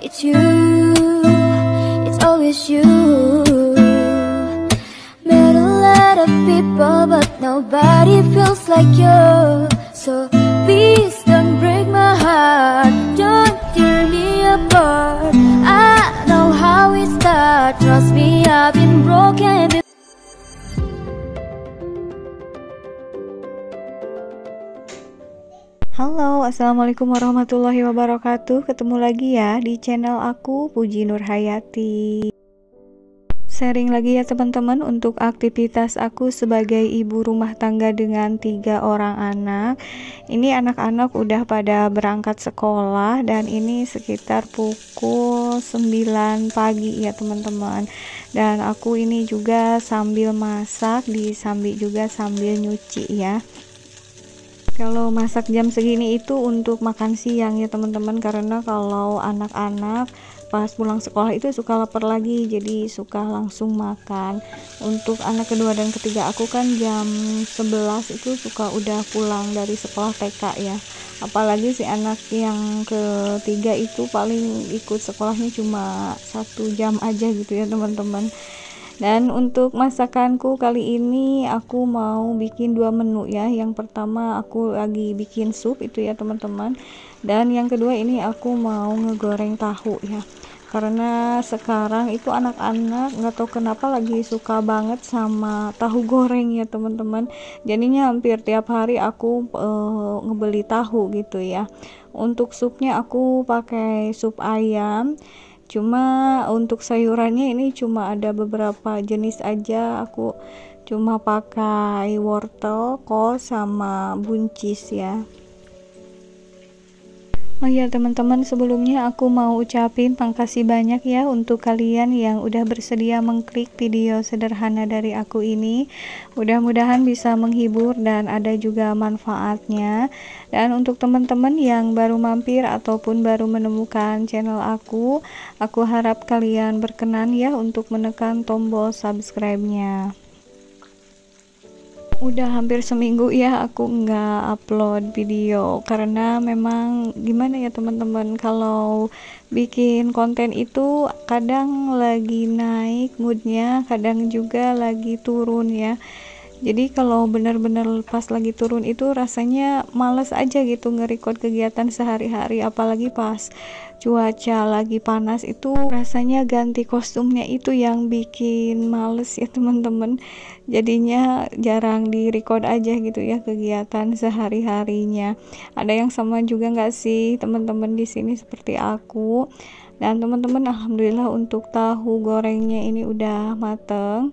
It's you, it's always you. Met a lot of people but nobody feels like you. So please don't break my heart, don't tear me apart. I know how it starts, trust me, I've been broken before. Halo, assalamualaikum warahmatullahi wabarakatuh. Ketemu lagi ya di channel aku, Puji Nurhayati. Sharing lagi ya teman-teman untuk aktivitas aku sebagai ibu rumah tangga dengan 3 orang anak. Ini anak-anak udah pada berangkat sekolah dan ini sekitar pukul 9 pagi ya teman-teman. Dan aku ini juga sambil masak, disambil juga sambil nyuci ya. Kalau masak jam segini itu untuk makan siang ya teman-teman, karena kalau anak-anak pas pulang sekolah itu suka lapar lagi, jadi suka langsung makan. Untuk anak kedua dan ketiga aku kan jam 11 itu suka udah pulang dari sekolah TK ya. Apalagi si anak yang ketiga itu paling ikut sekolahnya cuma 1 jam aja gitu ya teman-teman. Dan untuk masakanku kali ini aku mau bikin 2 menu ya. Yang pertama aku lagi bikin sup itu ya teman-teman. Dan yang kedua ini aku mau ngegoreng tahu ya. Karena sekarang itu anak-anak nggak tahu kenapa lagi suka banget sama tahu goreng ya teman-teman. Jadinya hampir tiap hari aku ngebeli tahu gitu ya. Untuk supnya aku pakai sup ayam. Cuma untuk sayurannya ini cuma ada beberapa jenis aja, aku cuma pakai wortel, kol, sama buncis ya. Oh ya teman-teman, sebelumnya aku mau ucapin makasih banyak ya untuk kalian yang udah bersedia mengklik video sederhana dari aku ini. Mudah-mudahan bisa menghibur dan ada juga manfaatnya. Dan untuk teman-teman yang baru mampir ataupun baru menemukan channel aku harap kalian berkenan ya untuk menekan tombol subscribe-nya. Udah hampir seminggu ya aku nggak upload video, karena memang gimana ya teman-teman, kalau bikin konten itu kadang lagi naik moodnya, kadang juga lagi turun ya. Jadi kalau benar-benar pas lagi turun itu rasanya males aja gitu nge-record kegiatan sehari-hari, apalagi pas cuaca lagi panas itu rasanya ganti kostumnya itu yang bikin males ya teman-teman. Jadinya jarang di-record aja gitu ya kegiatan sehari-harinya. Ada yang sama juga nggak sih teman-teman di sini seperti aku? Dan teman-teman, alhamdulillah untuk tahu gorengnya ini udah mateng.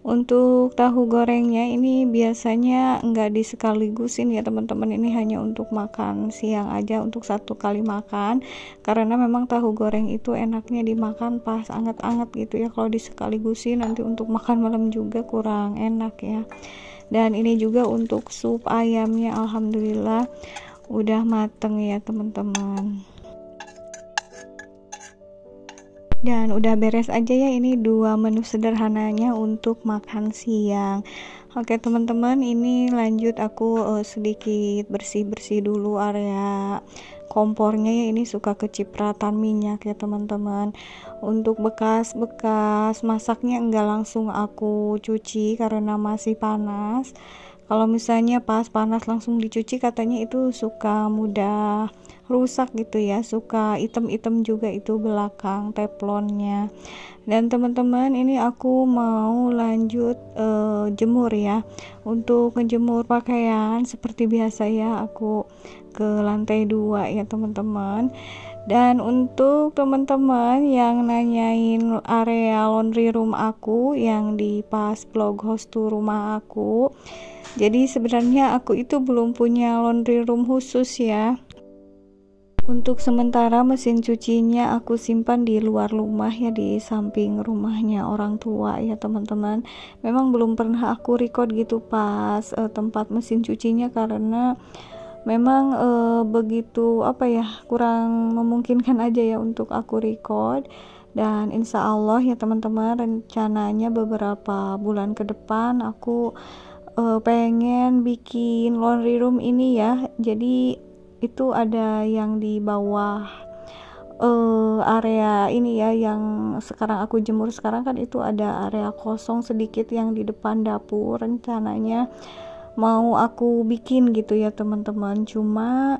Untuk tahu gorengnya ini biasanya nggak disekaligusin ya teman-teman, ini hanya untuk makan siang aja, untuk 1 kali makan, karena memang tahu goreng itu enaknya dimakan pas anget-anget gitu ya. Kalau disekaligusin nanti untuk makan malam juga kurang enak ya. Dan ini juga untuk sup ayamnya alhamdulillah udah mateng ya teman-teman. Dan udah beres aja ya ini 2 menu sederhananya untuk makan siang. Oke teman-teman, ini lanjut aku sedikit bersih-bersih dulu area kompornya ya, ini suka kecipratan minyak ya teman-teman. Untuk bekas-bekas masaknya enggak langsung aku cuci karena masih panas. Kalau misalnya pas panas langsung dicuci katanya itu suka mudah rusak gitu ya, suka item-item juga itu belakang teflonnya. Dan teman-teman, ini aku mau lanjut jemur ya. Untuk ngejemur pakaian seperti biasa ya, aku ke lantai 2 ya teman-teman. Dan untuk teman-teman yang nanyain area laundry room aku yang di pas blog host to rumah aku, jadi sebenarnya aku itu belum punya laundry room khusus ya. Untuk sementara mesin cucinya aku simpan di luar rumah ya, di samping rumahnya orang tua ya teman-teman. Memang belum pernah aku record gitu pas tempat mesin cucinya, karena memang begitu kurang memungkinkan aja ya untuk aku record. Dan insya Allah ya teman-teman, rencananya beberapa bulan ke depan aku pengen bikin laundry room ini ya. Jadi itu ada yang di bawah area ini ya yang sekarang aku jemur sekarang kan, itu ada area kosong sedikit yang di depan dapur, rencananya mau aku bikin gitu ya teman-teman. Cuma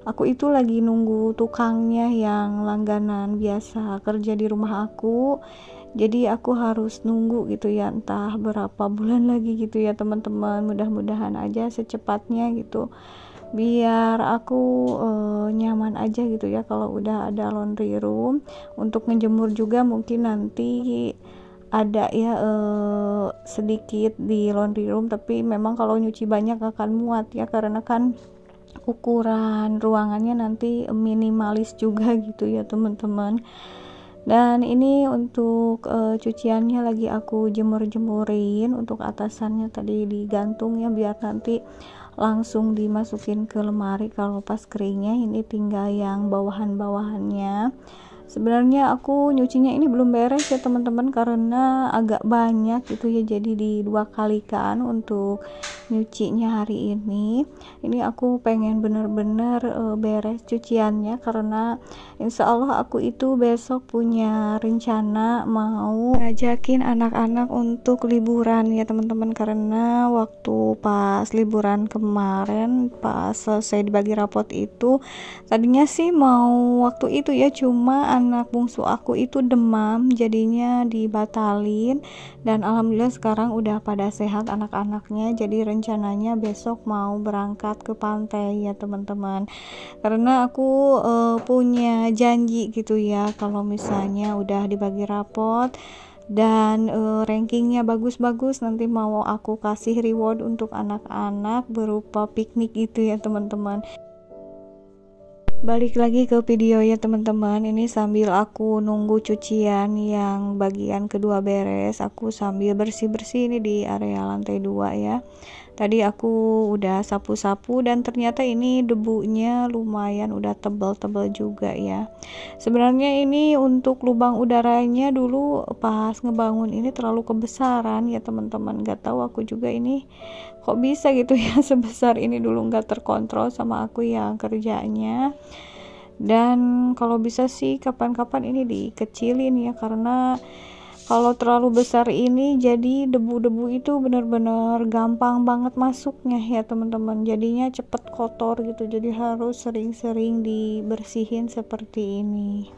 aku itu lagi nunggu tukangnya yang langganan biasa kerja di rumah aku, jadi aku harus nunggu gitu ya, entah berapa bulan lagi gitu ya teman-teman. Mudah-mudahan aja secepatnya gitu, biar aku nyaman aja gitu ya kalau udah ada laundry room. Untuk ngejemur juga mungkin nanti ada ya sedikit di laundry room, tapi memang kalau nyuci banyak akan muat ya, karena kan ukuran ruangannya nanti minimalis juga gitu ya teman-teman. Dan ini untuk cuciannya lagi aku jemur-jemurin. Untuk atasannya tadi digantung ya, biar nanti langsung dimasukin ke lemari kalau pas keringnya. Ini tinggal yang bawahan-bawahannya. Sebenarnya aku nyucinya ini belum beres ya teman-teman, karena agak banyak gitu ya, jadi di 2 kalikan untuk nyucinya hari ini. Ini aku pengen bener-bener beres cuciannya, karena insya Allah aku itu besok punya rencana mau ngajakin anak-anak untuk liburan ya teman-teman. Karena waktu pas liburan kemarin, pas selesai dibagi rapot itu, tadinya sih mau waktu itu ya, cuma anak bungsu aku itu demam, jadinya dibatalin. Dan alhamdulillah sekarang udah pada sehat anak-anaknya, jadi rencananya besok mau berangkat ke pantai ya teman-teman. Karena aku punya janji gitu ya, kalau misalnya udah dibagi rapot dan rankingnya bagus-bagus, nanti mau aku kasih reward untuk anak-anak berupa piknik gitu ya teman-teman. Balik lagi ke video ya teman-teman. Ini sambil aku nunggu cucian yang bagian kedua beres, aku sambil bersih-bersih ini di area lantai 2 ya. Tadi aku udah sapu-sapu dan ternyata ini debunya lumayan udah tebal-tebal juga ya. Sebenarnya ini untuk lubang udaranya dulu pas ngebangun ini terlalu kebesaran ya teman-teman. Gak tahu aku juga ini kok bisa gitu ya sebesar ini, dulu nggak terkontrol sama aku yang kerjanya. Dan kalau bisa sih kapan-kapan ini dikecilin ya, karena kalau terlalu besar ini jadi debu-debu itu benar-benar gampang banget masuknya ya teman-teman, jadinya cepet kotor gitu, jadi harus sering-sering dibersihin seperti ini.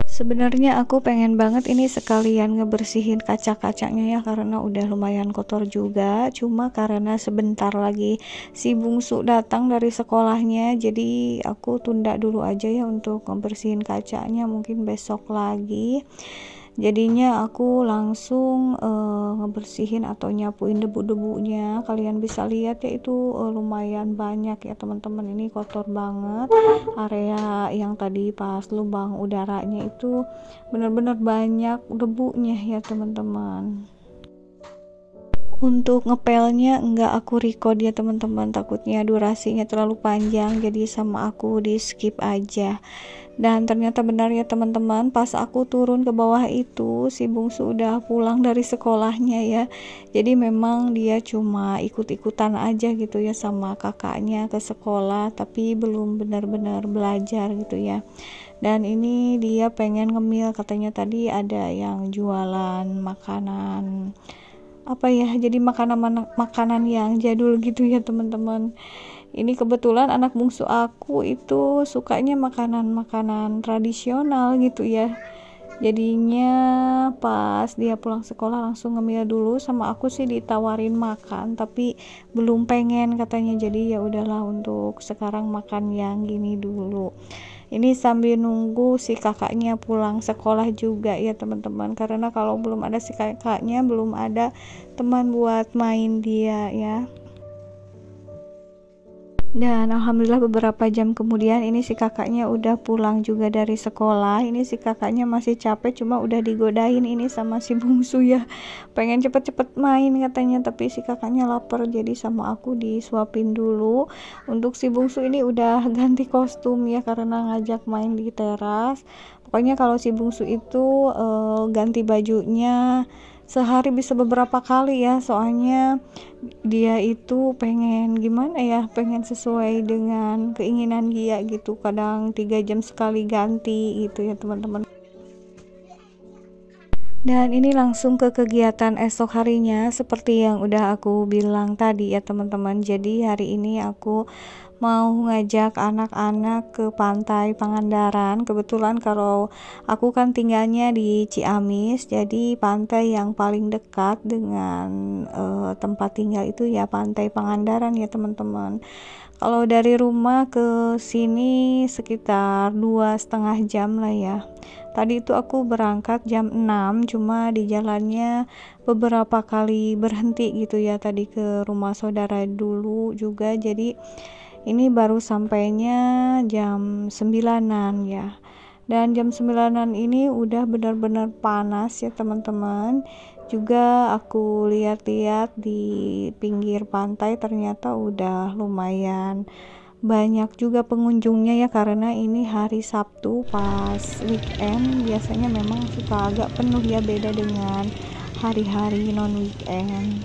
Sebenarnya aku pengen banget ini sekalian ngebersihin kaca-kacanya ya, karena udah lumayan kotor juga. Cuma karena sebentar lagi si bungsu datang dari sekolahnya, jadi aku tunda dulu aja ya untuk ngebersihin kacanya, mungkin besok lagi. Jadinya aku langsung ngebersihin atau nyapuin debu-debunya. Kalian bisa lihat ya, itu lumayan banyak ya teman-teman. Ini kotor banget. Area yang tadi pas lubang udaranya itu benar-benar banyak debunya ya teman-teman. Untuk ngepelnya enggak aku record ya teman-teman, takutnya durasinya terlalu panjang, jadi sama aku di skip aja. Dan ternyata benar ya teman-teman, pas aku turun ke bawah itu si bungsu udah pulang dari sekolahnya ya. Jadi memang dia cuma ikut-ikutan aja gitu ya sama kakaknya ke sekolah, tapi belum benar-benar belajar gitu ya. Dan ini dia pengen ngemil, katanya tadi ada yang jualan makanan apa ya, jadi makanan yang jadul gitu ya teman-teman. Ini kebetulan anak bungsu aku itu sukanya makanan-makanan tradisional gitu ya. Jadinya pas dia pulang sekolah langsung ngemil dulu, sama aku sih ditawarin makan tapi belum pengen katanya, jadi ya udahlah untuk sekarang makan yang gini dulu. Ini sambil nunggu si kakaknya pulang sekolah juga ya teman-teman, karena kalau belum ada si kakaknya belum ada teman buat main dia ya. Dan alhamdulillah beberapa jam kemudian ini si kakaknya udah pulang juga dari sekolah. Ini si kakaknya masih capek, cuma udah digodain ini sama si bungsu ya, pengen cepet-cepet main katanya, tapi si kakaknya lapar, jadi sama aku disuapin dulu. Untuk si bungsu ini udah ganti kostum ya, karena ngajak main di teras. Pokoknya kalau si bungsu itu ganti bajunya sehari bisa beberapa kali ya, soalnya dia itu pengen gimana ya, pengen sesuai dengan keinginan dia gitu, kadang 3 jam sekali ganti gitu ya teman-teman. Dan ini langsung ke kegiatan esok harinya, seperti yang udah aku bilang tadi ya teman-teman. Jadi hari ini aku mau ngajak anak-anak ke pantai Pangandaran. Kebetulan kalau aku kan tinggalnya di Ciamis, jadi pantai yang paling dekat dengan tempat tinggal itu ya pantai Pangandaran ya teman-teman. Kalau dari rumah ke sini sekitar 2,5 jam lah ya. Tadi itu aku berangkat jam 6, cuma di jalannya beberapa kali berhenti gitu ya, tadi ke rumah saudara dulu juga, jadi ini baru sampainya jam 9-an ya. Dan jam 9-an ini udah benar-benar panas ya teman-teman. Juga aku lihat-lihat di pinggir pantai, ternyata udah lumayan banyak juga pengunjungnya ya, karena ini hari Sabtu pas weekend, biasanya memang suka agak penuh ya, beda dengan hari-hari non weekend.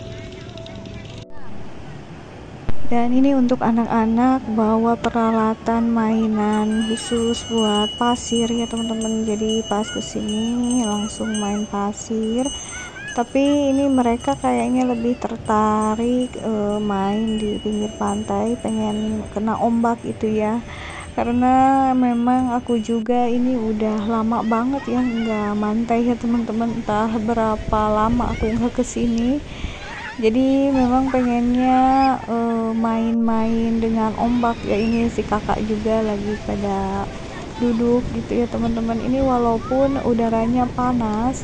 Dan ini untuk anak-anak bawa peralatan mainan khusus buat pasir ya teman-teman. Jadi pas kesini langsung main pasir, tapi ini mereka kayaknya lebih tertarik main di pinggir pantai, pengen kena ombak itu ya, karena memang aku juga ini udah lama banget ya nggak mantai ya teman-teman, entah berapa lama aku nggak kesini. Jadi memang pengennya main-main dengan ombak ya. Ini si kakak juga lagi pada duduk gitu ya teman-teman. Ini walaupun udaranya panas,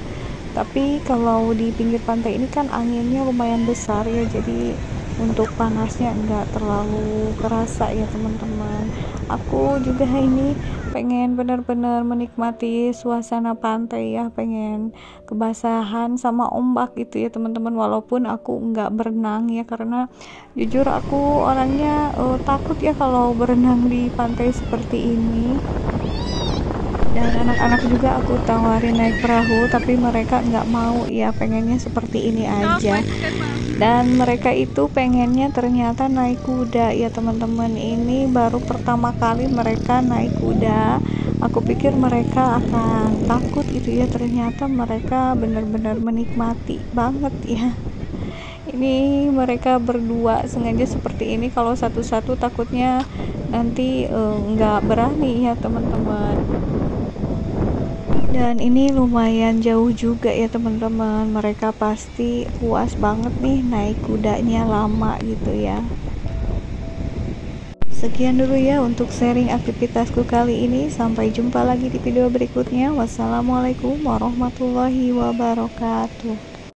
tapi kalau di pinggir pantai ini kan anginnya lumayan besar ya, jadi untuk panasnya enggak terlalu kerasa ya teman-teman. Aku juga ini pengen benar-benar menikmati suasana pantai ya, pengen kebasahan sama ombak gitu ya teman-teman, walaupun aku enggak berenang ya, karena jujur aku orangnya takut ya kalau berenang di pantai seperti ini. Dan anak-anak juga aku tawarin naik perahu, tapi mereka nggak mau ya, pengennya seperti ini aja. Dan mereka itu pengennya ternyata naik kuda ya teman-teman. Ini baru pertama kali mereka naik kuda. Aku pikir mereka akan takut gitu ya, ternyata mereka benar-benar menikmati banget ya. Ini mereka berdua sengaja seperti ini, kalau satu-satu takutnya nanti nggak berani ya teman-teman. Dan ini lumayan jauh juga ya teman-teman, mereka pasti puas banget nih naik kudanya lama gitu ya. Sekian dulu ya untuk sharing aktivitasku kali ini, sampai jumpa lagi di video berikutnya. Wassalamualaikum warahmatullahi wabarakatuh.